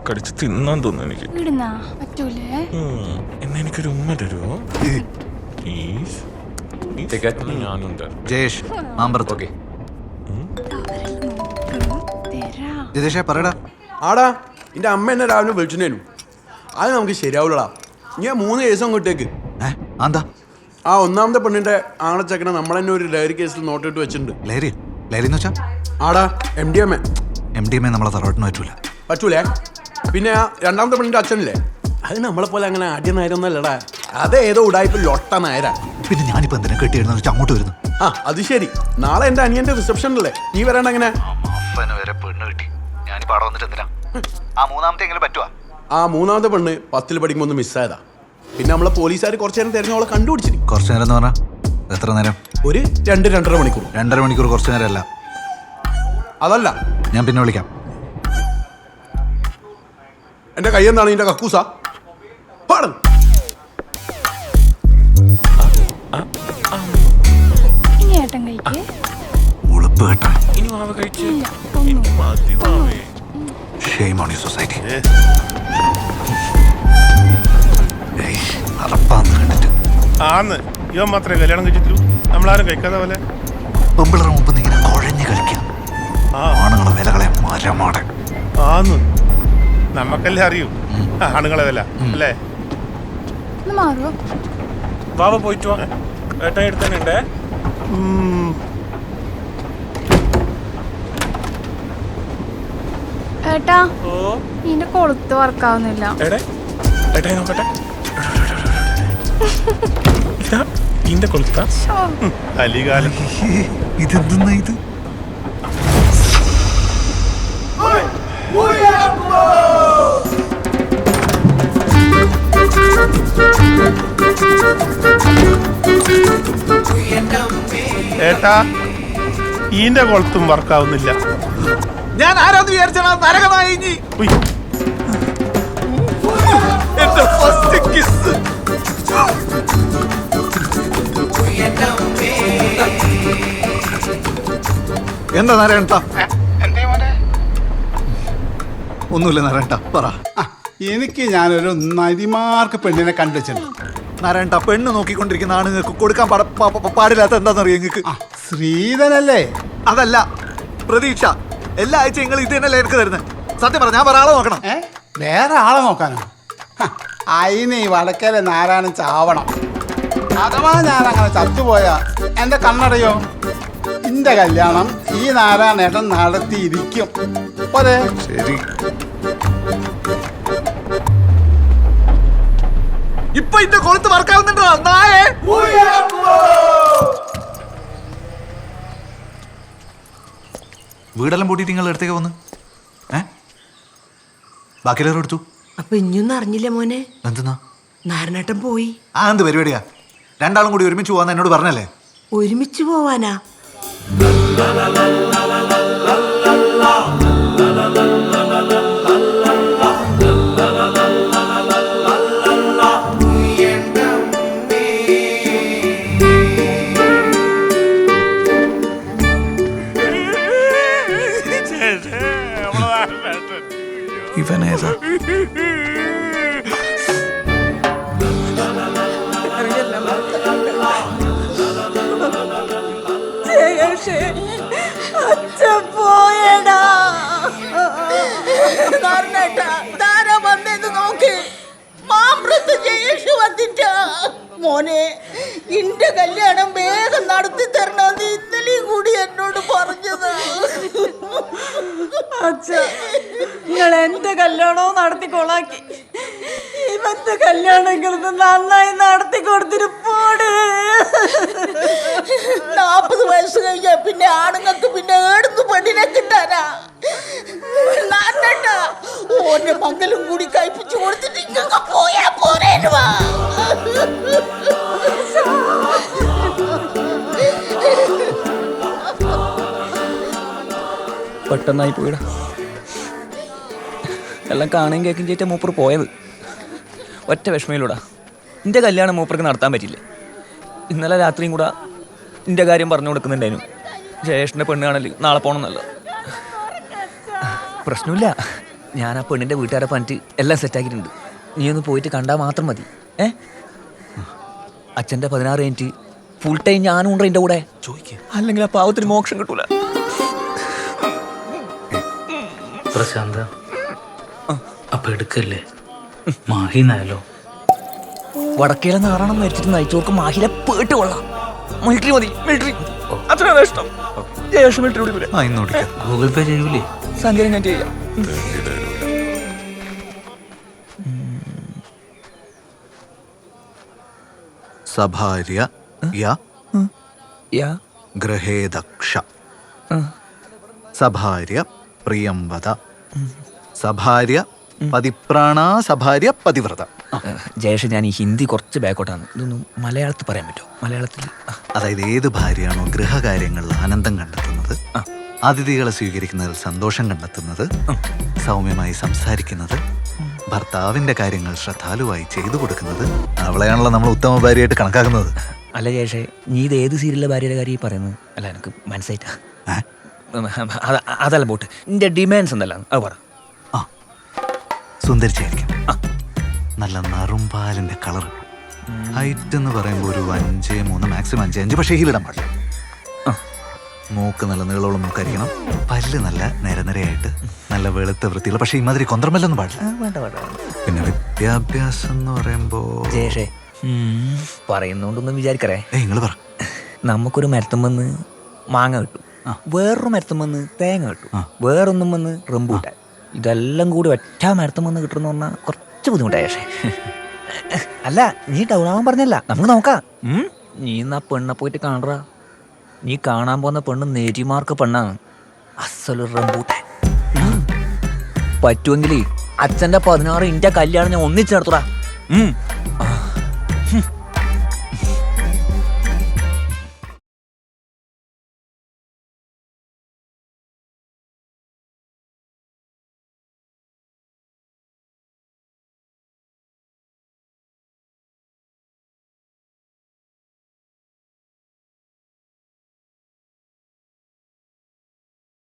കടിച്ച് തിന്നാൻ തോന്നുന്നു എനിക്ക്. എന്നാ എനിക്കൊരു ഉമ്മ തരുമോ? ഞാനുണ്ട്. ജയേഷ് മാമ്പറത്ത്. ഓക്കെ ജിതേഷേ പറയടാ. ആടാ എൻ്റെ അമ്മ എന്നെ രാവിലെ വിളിച്ചിട്ടേനു. അത് നമുക്ക് ശരിയാവില്ലടാ. ഞാൻ 3 ദിവസം അങ്ങോട്ടേക്ക്. എന്താ? ആ ഒന്നാമത്തെ പെണ്ണിന്റെ ആണച്ചക്കനെ നമ്മളെന്നെ ഒരു ലഹരി കേസിൽ നോട്ടിട്ട് വെച്ചിട്ടുണ്ട്. ലഹരി എന്ന് വെച്ചാ? ആടാ MDMA. MDMA നമ്മളെ തറവാട്ടിന് പറ്റൂലേ? പിന്നെ ആ രണ്ടാമത്തെ പെണ്ണിന്റെ അച്ഛനില്ലേ, അത് നമ്മളെ പോലെ അങ്ങനെ ആദ്യ നായരൊന്നല്ലടാ. അത് ഏതോ ഉടായ്പ ലൊട്ട നായരാ. പിന്നെ ഞാനിപ്പോ എന്തിനാ കെട്ടിയെന്ന് വെച്ചാൽ അങ്ങോട്ട് വരുന്നു. ആ അത് ശരി. നാളെ എന്റെ അനിയന്റെ റിസപ്ഷൻ അല്ലേ, നീ വരണ്ട? എങ്ങനെ ആ മൂന്നാമത്തെ പെണ്ണ് 10ൽ പഠിക്കുമ്പോ ഒന്ന് മിസ്സായതാ. പിന്നെ നമ്മളെ പോലീസുകാർ കുറച്ചു നേരം തിരഞ്ഞോളെ കണ്ടുപിടിച്ചിരിക്കും. കുറച്ചു നേരം എന്ന് പറഞ്ഞാൽ എത്ര നേരം? ഒരു 2-2.5 മണിക്കൂർ. 2.5 മണിക്കൂർ കുറച്ചു നേരം അല്ല. അതല്ല, ഞാൻ പിന്നെ വിളിക്കാം. എന്റെ കൈ എന്താണ് നിന്റെ കക്കൂസ? ആന്ന് ഇവൻ മാത്രമേ കല്യാണം കഴിച്ചിട്ടുള്ളൂ, നമ്മളാരും കഴിക്കാതെ പോലെ. പെമ്പിളറെ മുമ്പ് ഇങ്ങനെ കുഴഞ്ഞു കളിക്കാം. ആണുങ്ങളെ വിലകളെ മരമാടെ. ആന്ന് നമ്മക്കല്ലേ അറിയൂ ആണുങ്ങളെ വില അല്ലേ? വാവ പോയിട്ട് വാ, ഏട്ടാ എടുത്തന്നെ. ഏട്ടാ നിന്റെ കൊളുത്ത് വർക്കാവുന്നില്ല. നോക്കട്ടെ. ഇന്റെ കൊളുത്ത അലികാലം. ഇതെന്താ ഇത്? ഏട്ടാ ഈന്റെ കൊളുത്തും വർക്കാവുന്നില്ല. ഞാൻ ആരാന്ന് വിചാരിച്ചാ നരകമായി. എന്റെ ഫസ്റ്റ് കിസ്. എന്താ നാരായണ? ഒന്നുമില്ല നാരായണ, പറ. എനിക്ക് ഞാനൊരു നരിമാർക്ക് പെണ്ണിനെ കണ്ടുവച്ചിട്ടുണ്ട്. നാരായണ, പെണ്ണ് നോക്കിക്കൊണ്ടിരിക്കുന്ന ആണുങ്ങൾക്ക് കൊടുക്കാൻ പാടില്ലാത്ത എന്താണെന്നറിയോ നിങ്ങൾക്ക്? ശ്രീധനല്ലേ? അതല്ല, പ്രതീക്ഷ. എല്ലാ ആഴ്ച നിങ്ങൾ ഇത് തന്നെയല്ലേ എനിക്ക് തരുന്നത്? സത്യം പറഞ്ഞ ഞാൻ വേറെ ആളെ നോക്കണം. വേറെ ആളെ നോക്കാനോ? അതിന് ഈ വടക്കേലെ നാരായണൻ ചാവണം. അഥവാ ഞാൻ അങ്ങനെ ചത്തുപോയാ എന്റെ കണ്ണടയോ? എന്റെ കല്യാണം ഈ നാരായണേട്ടൻ നടത്തിയിരിക്കും. അതെ ശരി. ഇപ്പൊ ഇന്റെ കൊളുത്ത് വർക്കാവുന്നുണ്ടോ നായേ? വീടെല്ലാം പൂട്ടിയിട്ട് നിങ്ങൾ അടുത്തേക്ക് വന്ന് ബാക്കിയെല്ലാവരും എടുത്തു. അപ്പൊ ഇഞ്ഞൊന്നും അറിഞ്ഞില്ല മോനെ? എന്തെന്നാ? നാരായണേട്ടൻ പോയി. എന്ത് പരിപാടിയാ? രണ്ടാളും കൂടി ഒരുമിച്ച് പോവാന്ന് എന്നോട് പറഞ്ഞല്ലേ? ഒരുമിച്ച് പോവാനാ? ഇവനേതാ? അച്ഛൻ പോയടാ. താര വന്നെന്ന് നോക്ക്. മാമ്പ്രത്ത് ജയേഷ് വന്നിട്ടാ. മോനെ ഇന്റെ കല്യാണം വേഗം നടത്തി തരണമെന്ന് ഇന്നലെയും കൂടി എന്നോട് പറഞ്ഞത്. അച്ഛാ, നിങ്ങൾ എന്റെ കല്യാണവും നടത്തി കൊളാക്കി. ഇവന്റെ കല്യാണങ്ങൾക്ക് നന്നായി നടത്തി കൊടുത്തിട്ട് പോട്. 40 വയസ്സ് കഴിഞ്ഞാ പിന്നെ ആണുങ്ങൾക്ക് പിന്നെ ഏടുന്ന് പെണ്ണിനെ കിട്ടാനാ? ഓന്റെ മംഗലും കൂടി കഴിപ്പിച്ചു കൊടുത്തിട്ട് ഇങ്ങൊക്കെ പോയാ പോരേനുവാ. പെട്ടെന്നായി പോയിടാ. എല്ലാം കാണുകയും കേൾക്കുകയും ചെയ്തിട്ട് മൂപ്പർ പോയത്. ഒറ്റ വിഷമയിലൂടാ. എൻ്റെ കല്യാണം മൂപ്പർക്ക് നടത്താൻ പറ്റില്ല. ഇന്നലെ രാത്രിയും കൂടെ എൻ്റെ കാര്യം പറഞ്ഞു കൊടുക്കുന്നുണ്ടായിരുന്നു. ജയേഷിൻ്റെ പെണ്ണ് കാണല് നാളെ പോകണമെന്നല്ല. പ്രശ്നമില്ല. ഞാൻ ആ പെണ്ണിന്റെ വീട്ടുകാരെ പറഞ്ഞിട്ട് എല്ലാം സെറ്റാക്കിയിട്ടുണ്ട്. നീ ഒന്ന് പോയിട്ട് കണ്ടാൽ മാത്രം മതി. അച്ഛൻ്റെ 16 മിനിറ്റ് ഫുൾ ടൈം ഞാനും ഉണ്ട് എൻ്റെ കൂടെ. അല്ലെങ്കിൽ ആ പാവത്തിന് മോക്ഷം കിട്ടൂല. പ്രശാന്ത, അപ്പൊ എടുക്കല്ലേ? മാഹിന്നായാലോ? വടക്കേലെ നാറാണം മരിച്ചിട്ട് നയിച്ചോർക്ക് മാഹിലെ പേട്ട് കൊള്ളാം. മിലിറ്ററി മതി, മിലിറ്ററി. അത്രയാണ് ഇഷ്ടം. ജയേഷ് മിലിറ്ററി ഗൂഗിൾ പേ ചെയ്യൂലേ? സംഖ്യ ഞാൻ ചെയ്യാം. സഭാര്യ യാ ഗ്രഹേദക്ഷ സഭാര്യ പ്രിയംവദ സഭാര്യ പതിപ്രാണ സഭാര്യ പതിവ്രത. ജയേഷ്, ഞാൻ ഈ ഹിന്ദി കുറച്ച് ബാക്കോട്ടാണ്. ഇതൊന്നും മലയാളത്തിൽ പറയാൻ പറ്റുമോ? മലയാളത്തിൽ അതായത് ഏത് ഭാര്യയാണോ ഗൃഹകാര്യങ്ങളിൽ ആനന്ദം കണ്ടെത്തുന്നത്, അതിഥികളെ സ്വീകരിക്കുന്നതിൽ സന്തോഷം കണ്ടെത്തുന്നത്, സൗമ്യമായി സംസാരിക്കുന്നത്, ഭർത്താവിന്റെ കാര്യങ്ങൾ ശ്രദ്ധാലുവായി ചെയ്തു കൊടുക്കുന്നത്, അവളെയാണല്ലോ നമ്മൾ ഉത്തമ ഭാര്യയായിട്ട് കണക്കാക്കുന്നത്. അല്ല ജയേഷേ, നീ ഇത് ഏത് സീരിയലിലെ ഭാര്യയുടെ കാര്യം പറയുന്നത്? അല്ല, എനിക്ക് മനസ്സിലായിട്ടാ. അതല്ല പോട്ട്, നിന്റെ ഡിമാൻഡ്സ് എന്തല്ല അത് പറ. സുന്ദരിച്ചായിരിക്കും, നല്ല നറുംപാലിന്റെ കളർ, ഹൈറ്റ് എന്ന് പറയുമ്പോൾ ഒരു 5'3", മാക്സിമം 5'5", പക്ഷേ ഹീലിടാൻ പാടില്ല. മൂക്ക് നല്ല നീളമുള്ള മൂക്കായിരിക്കണം, പല്ല് നല്ല നിരനിരയായിട്ട് നല്ല വെളുത്ത വൃത്തിയുള്ള, പക്ഷേ ഇമാതിരി കൊന്ത്രമല്ലൊന്നും പാടില്ല. പിന്നെ വിദ്യാഭ്യാസം എന്ന് പറയുമ്പോ ജയേഷേ പറയുന്നോണ്ടൊന്നും വിചാരിക്കറേ. നിങ്ങൾ പറ. നമുക്കൊരു മരത്തും വന്ന് മാങ്ങ കിട്ടും, വേറൊരു മരത്തും വന്ന് തേങ്ങ കിട്ടും, വേറൊന്നും വന്ന് റംബൂട്ടാൻ. ഇതെല്ലാം കൂടി ഒറ്റ മരത്തും വന്ന് കിട്ടുമെന്ന് പറഞ്ഞാൽ കുറച്ച് ബുദ്ധിമുട്ടായ. പക്ഷേ അല്ല, നീ ടൗൺ ആവാൻ പറഞ്ഞല്ല, നമുക്ക് നോക്കാം. നീ എന്നാ പെണ്ണെ പോയിട്ട് കാണാ. നീ കാണാൻ പോകുന്ന പെണ്ണ് നെരിമാർക്ക് പെണ്ണാണ്, അസല് റംബൂട്ടാൻ. പറ്റുമെങ്കിൽ അച്ഛൻ്റെ 16 ഇൻ്റെ കല്യാണം ഞാൻ ഒന്നിച്ചു നടത്തുടാ.